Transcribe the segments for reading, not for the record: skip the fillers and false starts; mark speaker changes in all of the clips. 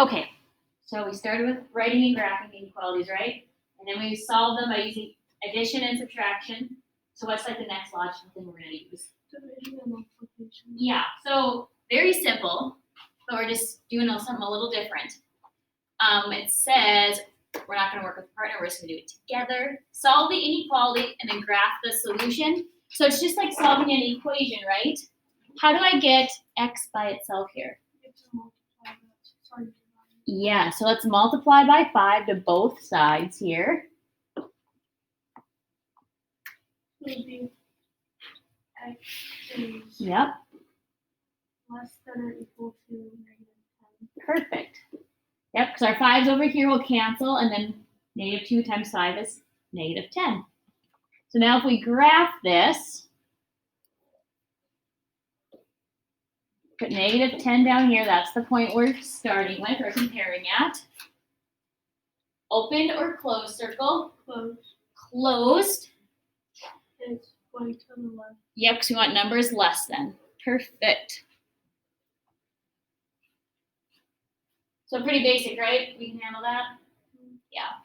Speaker 1: Okay, so we started with writing and graphing inequalities, right? And then we solved them by using addition and subtraction. So what's like the next logical thing we're going to use?
Speaker 2: Division and multiplication.
Speaker 1: Yeah, so very simple, but we're just doing something a little different. It says we're not going to work with a partner, we're just going to do it together. Solve the inequality and then graph the solution. So it's just like solving an equation, right? How do I get x by itself here?
Speaker 2: You have to multiply that. Sorry.
Speaker 1: Yeah, so let's multiply by 5 to both sides here.
Speaker 2: It would be x is
Speaker 1: Yep,
Speaker 2: less than or equal to -10.
Speaker 1: perfect. Yep, because our 5's over here will cancel, and then -2 times 5 is -10. So now if we graph this, put -10 down here, that's the point we're starting with or comparing at. Opened or closed circle?
Speaker 2: Close.
Speaker 1: Closed.
Speaker 2: It's going to the left.
Speaker 1: Yep, because we want numbers less than. Perfect. So pretty basic, right? We can handle that? Yeah.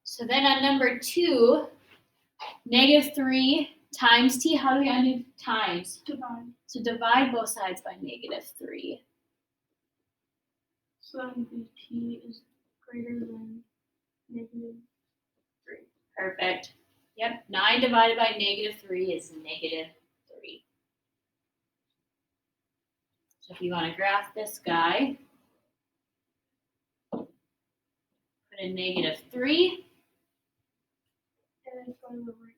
Speaker 1: So then on number 2, -3 times t. How do we undo times?
Speaker 2: Divide.
Speaker 1: So divide both sides by -3.
Speaker 2: So that would be t is greater than -3.
Speaker 1: Perfect. Yep, 9 divided by -3 is -3. So if you want to graph this guy, put in -3.
Speaker 2: And it's going to the right.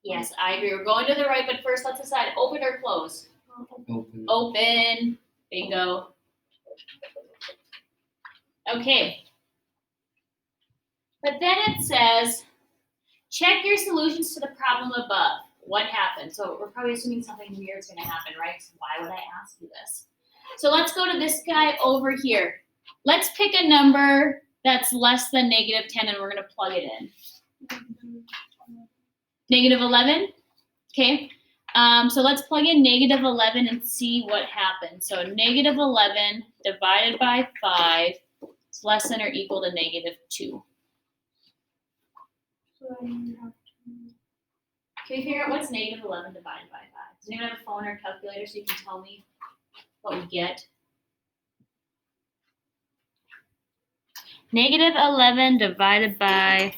Speaker 1: Yes, I agree. We're going to the right, but first let's decide open or close.
Speaker 3: Open.
Speaker 1: Open. Bingo. Okay. But then it says, check your solutions to the problem above. What happened? So we're probably assuming something weird is going to happen, right? So why would I ask you this? So let's go to this guy over here. Let's pick a number that's less than -10 and we're going to plug it in. -11? Okay. So let's plug in -11 and see what happens. So -11 divided by 5 is less than or equal to -2.
Speaker 2: So then you have to.
Speaker 1: Can we figure out what's -11 divided by 5? Does anyone have a phone or calculator so you can tell me what we get? -11 divided by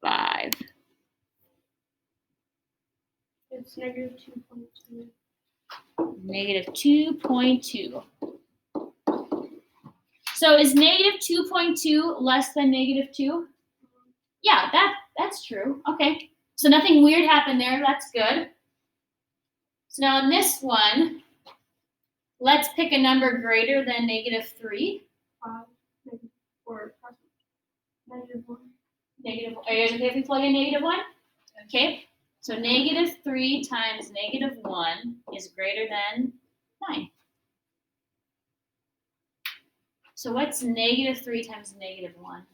Speaker 1: 5.
Speaker 2: It's -2.2.
Speaker 1: -2.2. So is -2.2 less than -2? Yeah, that's true. Okay. So nothing weird happened there. That's good. So now in this one, let's pick a number greater than -3.
Speaker 2: 5, or -1.
Speaker 1: Negative. Are you guys okay if we plug in -1? Okay. So -3 times -1 is greater than 9. So what's -3 times -1?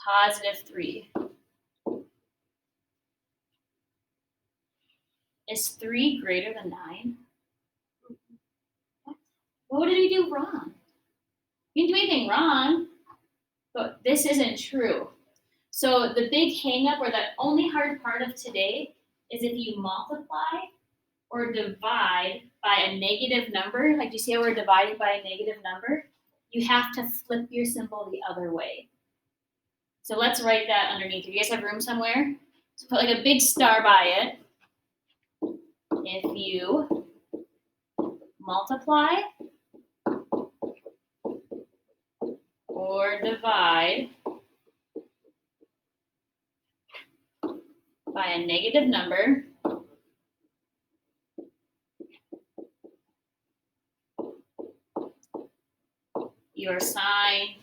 Speaker 1: +3. Is 3 greater than 9? What did we do wrong? We didn't do anything wrong, but this isn't true. So the big hang up or the only hard part of today is if you multiply or divide by a negative number, like you see how we're dividing by a negative number, you have to flip your symbol the other way. So let's write that underneath. If you guys have room somewhere, so put like a big star by it. If you multiply or divide by a negative number, your sign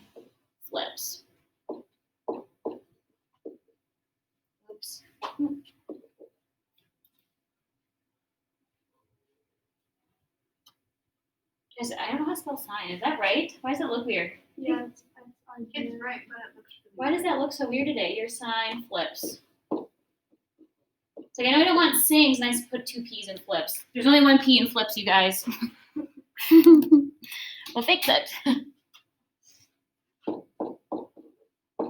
Speaker 1: flips. Oops. Guys, I don't know how to spell sign. Is that right? Why does it look weird?
Speaker 2: Yeah, it's
Speaker 4: It's right, but it looks
Speaker 1: Why does that look so weird today? Your sign flips. It's like, I know I don't want sings, and I just put 2 P's in flips. There's only 1 P in flips, you guys. We'll fix it.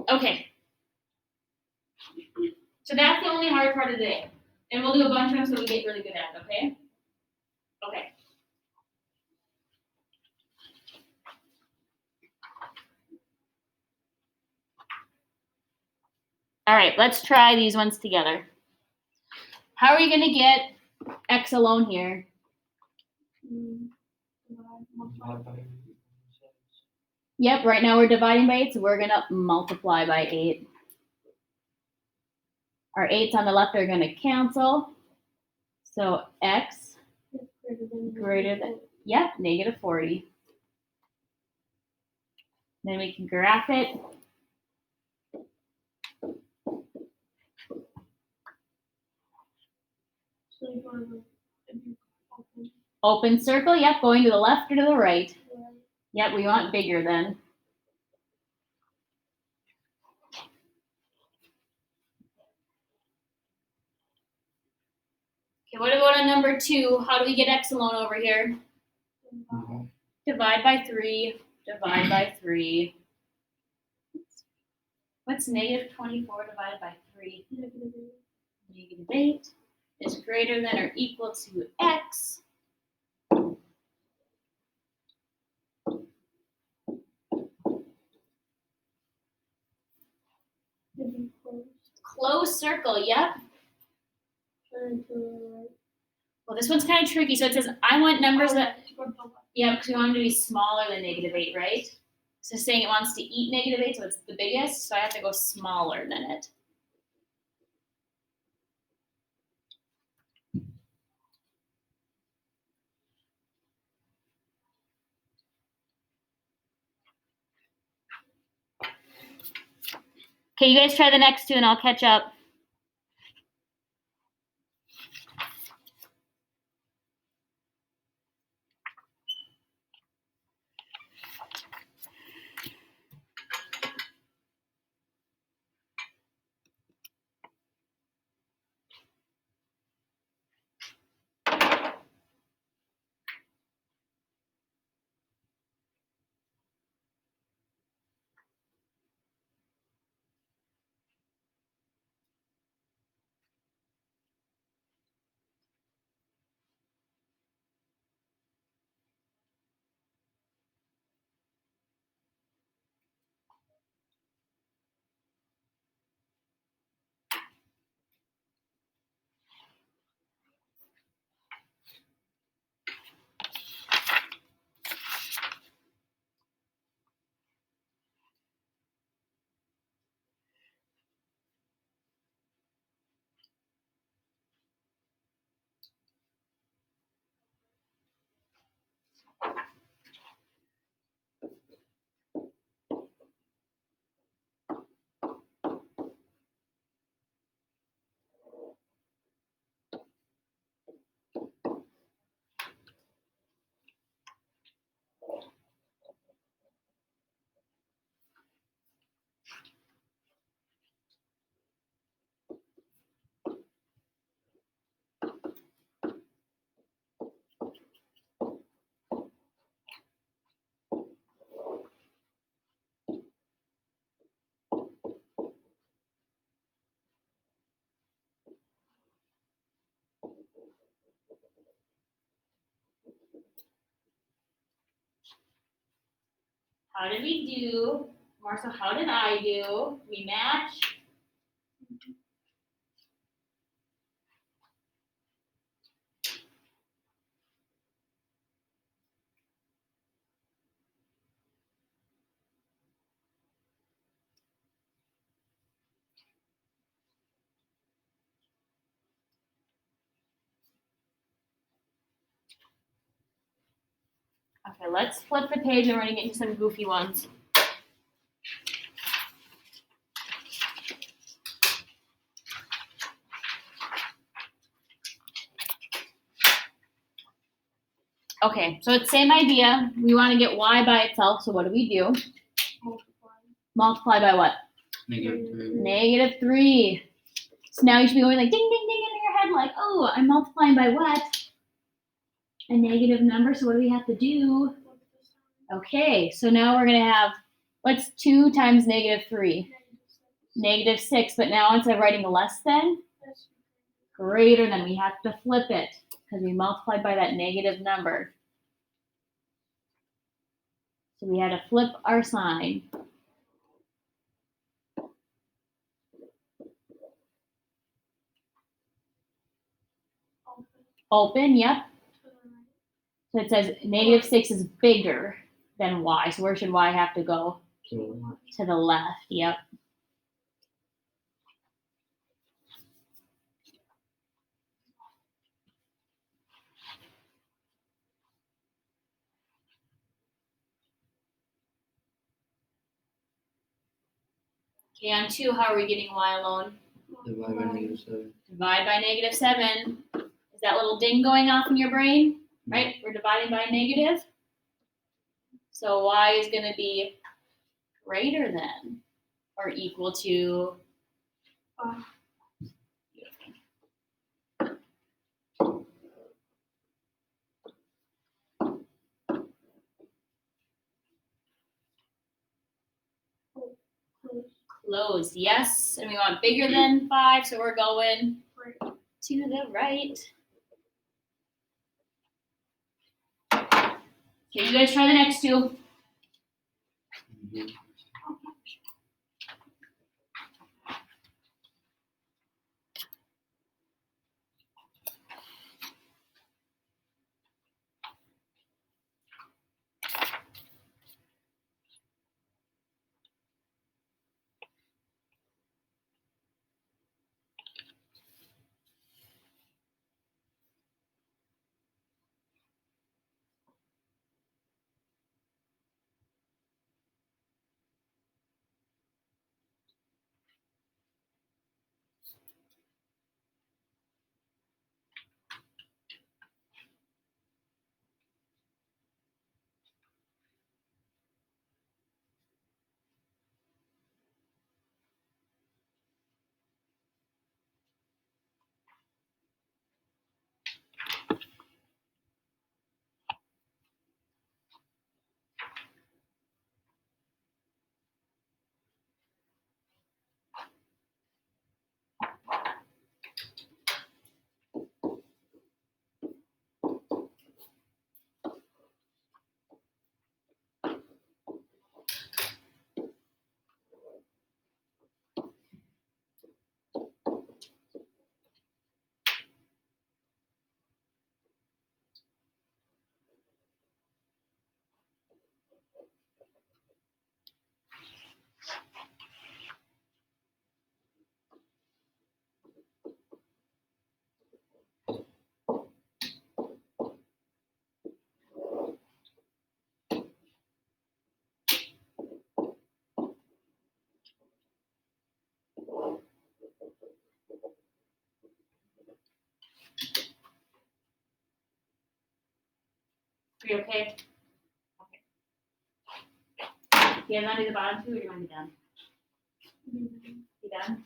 Speaker 1: Okay. So that's the only hard part of the day. And we'll do a bunch of them so we get really good at it, okay? Okay. All right, let's try these ones together. How are you going to get x alone here? Yep, right now we're dividing by 8, so we're going to multiply by 8. Our 8's on the left are going to cancel. So x greater than, yep, negative 40. Then we can graph it. Open circle, yep, going to the left or to the right. Yep, we want bigger then. Okay, what about on number 2? How do we get x alone over here? Divide by 3, divide by 3. What's negative 24 divided by 3? Negative 8 is greater than or equal to x. Closed circle, yep. Well, this one's kind of tricky. So it says, I want numbers that, yeah, because we want them to be smaller than negative 8, right? So it's saying it wants to eat negative 8, so it's the biggest, so I have to go smaller than it. Okay, you guys try the next 2 and I'll catch up. How did we do? Marcel, how did I do? We match. Okay, let's flip the page and we're gonna get into some goofy ones. Okay, so it's same idea. We want to get y by itself, so what do? Multiply by what?
Speaker 3: Negative 3.
Speaker 1: Negative 3. So now you should be going like ding, ding, ding in your head like, oh, I'm multiplying by what? A negative number, so what do we have to do? Okay, so now we're gonna have, what's 2 times negative 3? Negative 6, but now instead of writing less than, greater than, we have to flip it because we multiplied by that negative number. So we had to flip our sign. Open, yep. So it says negative 6 is bigger than y. So where should y have to go? To the left, yep. Okay, on 2, how are we getting y alone?
Speaker 3: Divide by -7.
Speaker 1: Divide by -7. Is that little ding going off in your brain? Right? We're dividing by a negative. So y is going to be greater than or equal to. Closed, yes. And we want bigger than 5, so we're going to the right. Okay, you guys try the next 2. Are you okay? Okay. You guys want to do the bottom 2 or do you want to be done? Be done?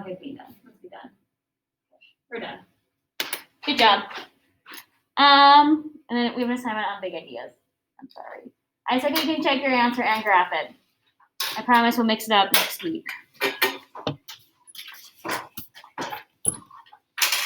Speaker 1: Okay, be done. Let's be done. We're done. Good job. And then we have an assignment on big ideas. I'm sorry. I said you can check your answer and graph it. I promise we'll mix it up next week.